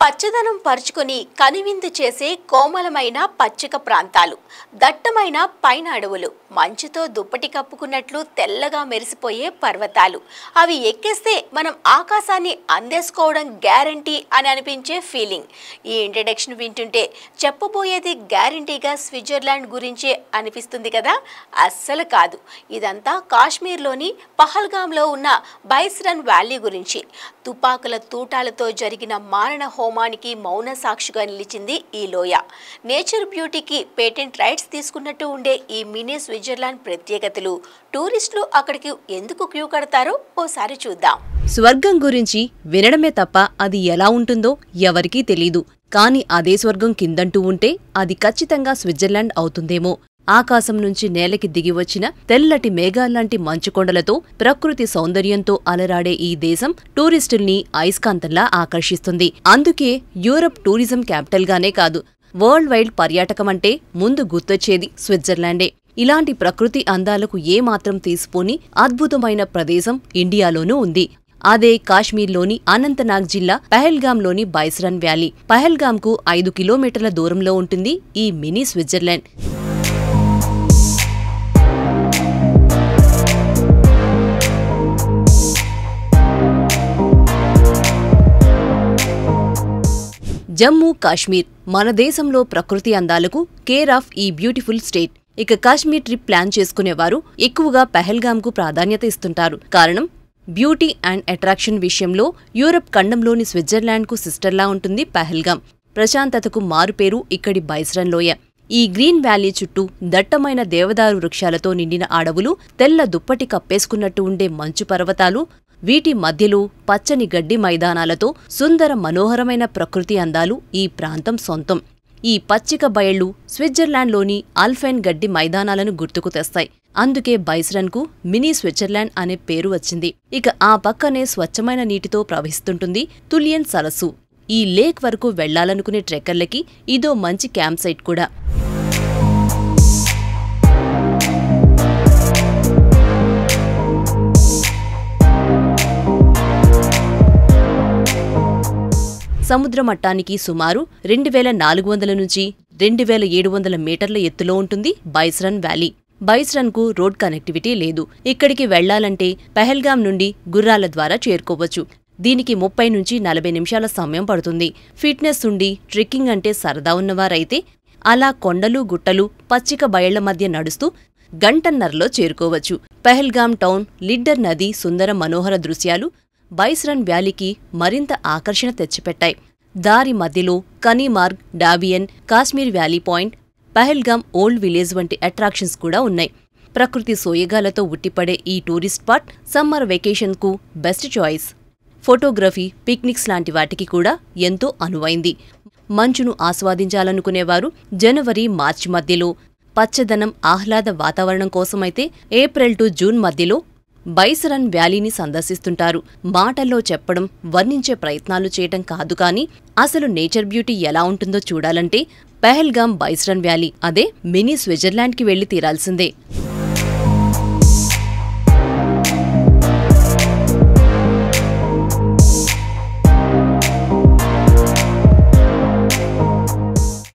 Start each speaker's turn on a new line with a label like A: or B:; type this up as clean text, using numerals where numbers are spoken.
A: పచ్చదనం పరుచుకొని కనువిందు చేసే కోమలమైన పచ్చిక ప్రాంతాలు, దట్టమైన పైన అడవులు, మంచుతో దుప్పటి కప్పుకున్నట్లు తెల్లగా మెరిసిపోయే పర్వతాలు. అవి ఎక్కేస్తే మనం ఆకాశాన్ని అందేసుకోవడం గ్యారంటీ అని అనిపించే ఫీలింగ్. ఈ ఇంట్రడక్షన్ వింటుంటే చెప్పబోయేది గ్యారంటీగా స్విట్జర్లాండ్ గురించే అనిపిస్తుంది కదా? అస్సలు కాదు. ఇదంతా కాశ్మీర్లోని పహల్గామ్లో ఉన్న బైస్రన్ వ్యాలీ గురించి. తుపాకుల తూటాలతో జరిగిన మారణ హోమానికి మౌన సాక్షిగా నిలిచింది ఈ లోయ. నేచర్ బ్యూటీకి పేటెంట్ రైట్స్ తీసుకున్నట్టు ఉండే ఈ మినీ స్విట్జర్లాండ్ ప్రత్యేకతలు, టూరిస్టులు అక్కడికి ఎందుకు క్యూ కడతారో ఓసారి చూద్దాం.
B: స్వర్గం గురించి వినడమే తప్ప అది ఎలా ఉంటుందో ఎవరికీ తెలీదు. కాని అదే స్వర్గం కిందంటూ ఉంటే అది ఖచ్చితంగా స్విట్జర్లాండ్ అవుతుందేమో. ఆకాశం నుంచి నేలకి దిగివచ్చిన తెల్లటి మేఘాల్లాంటి మంచుకొండలతో, ప్రకృతి సౌందర్యంతో అలరాడే ఈ దేశం టూరిస్టుల్ని అయస్కాంతంలా ఆకర్షిస్తుంది. అందుకే యూరప్ టూరిజం క్యాపిటల్గానే కాదు, వరల్డ్ వైడ్ పర్యాటకమంటే ముందు గుర్తొచ్చేది స్విట్జర్లాండే. ఇలాంటి ప్రకృతి అందాలకు ఏమాత్రం తీసిపోని అద్భుతమైన ప్రదేశం ఇండియాలోనూ ఉంది. అదే కాశ్మీర్లోని అనంతనాగ్ జిల్లా పహల్గామ్లోని బైస్రన్ వ్యాలీ. పహల్గామ్కు 5 కిలోమీటర్ల దూరంలో ఉంటుంది ఈ మినీ స్విట్జర్లాండ్. జమ్మూ కాశ్మీర్ మన దేశంలో ప్రకృతి అందాలకు కేర్ ఆఫ్ ఈ బ్యూటిఫుల్ స్టేట్. ఇక కాశ్మీర్ ట్రిప్ ప్లాన్ చేసుకునేవారు ఎక్కువగా పహల్గామ్కు ప్రాధాన్యత ఇస్తుంటారు. కారణం, బ్యూటీ అండ్ అట్రాక్షన్ విషయంలో యూరప్ ఖండంలోని స్విట్జర్లాండ్కు సిస్టర్లా ఉంటుంది పహల్గామ్. ప్రశాంతతకు మారుపేరు ఇక్కడి బైస్రన్ లోయ. ఈ గ్రీన్ వ్యాలీ చుట్టూ దట్టమైన దేవదారు వృక్షాలతో నిండిన అడవులు, తెల్ల దుప్పటి కప్పేసుకున్నట్టు ఉండే మంచు పర్వతాలు, వీటి మధ్యలో పచ్చని గడ్డి మైదానాలతో సుందర మనోహరమైన ప్రకృతి అందాలు ఈ ప్రాంతం సొంతం. ఈ పచ్చిక బయళ్లు స్విట్జర్లాండ్లోని ఆల్పైన్ గడ్డి మైదానాలను గుర్తుకు తెస్తాయి. అందుకే బైస్రన్కు మినీ స్విట్జర్లాండ్ అనే పేరు వచ్చింది. ఇక ఆ పక్కనే స్వచ్ఛమైన నీటితో ప్రవహిస్తుంటుంది తులియన్ సరస్సు. ఈ లేక్ వరకు వెళ్లాలనుకునే ట్రెక్కర్లకి ఇదో మంచి క్యాంప్ సైట్ కూడా. సముద్ర మట్టానికి సుమారు 2400 నుంచి 2700 మీటర్ల ఎత్తులో ఉంటుంది బైస్రన్ వ్యాలీ. బైస్రన్కు రోడ్ కనెక్టివిటీ లేదు. ఇక్కడికి వెళ్లాలంటే పహల్గామ్ నుండి గుర్రాల ద్వారా చేరుకోవచ్చు. దీనికి 30 నుంచి 40 నిమిషాల సమయం పడుతుంది. ఫిట్నెస్ ఉండి ట్రెక్కింగ్ అంటే సరదా ఉన్నవారైతే అలా కొండలు గుట్టలు పచ్చిక బయళ్ల మధ్య నడుస్తూ గంటన్నరలో చేరుకోవచ్చు. పహల్గామ్ టౌన్, లిడ్డర్ నది సుందర మనోహర దృశ్యాలు బైస్రన్ వ్యాలీకి మరింత ఆకర్షణ తెచ్చిపెట్టాయి. దారి మధ్యలో Kanimarg, Dabian, Kashmir valley point, Pahalgam old village వంటి అట్రాక్షన్స్ కూడా ఉన్నాయి. ప్రకృతి సోయగాలతో ఉట్టిపడే ఈ టూరిస్ట్ స్పాట్ సమ్మర్ వెకేషన్కు బెస్ట్ చాయిస్. ఫోటోగ్రఫీ, పిక్నిక్స్ లాంటి వాటికి కూడా ఎంతో అనువైంది. మంచును ఆస్వాదించాలనుకునేవారు జనవరి, మార్చి మధ్యలో, పచ్చదనం, ఆహ్లాద వాతావరణం కోసమైతే ఏప్రిల్ టు జూన్ మధ్యలో బైస్రన్ వ్యాలీని సందర్శిస్తుంటారు. మాటల్లో చెప్పడం, వర్ణించే ప్రయత్నాలు చేయటం కాదు కానీ అసలు నేచర్ బ్యూటీ ఎలా ఉంటుందో చూడాలంటే పహల్గామ్ బైస్రన్ వ్యాలీ, అదే మినీ స్విట్జర్లాండ్కి వెళ్లి తీరాల్సిందే.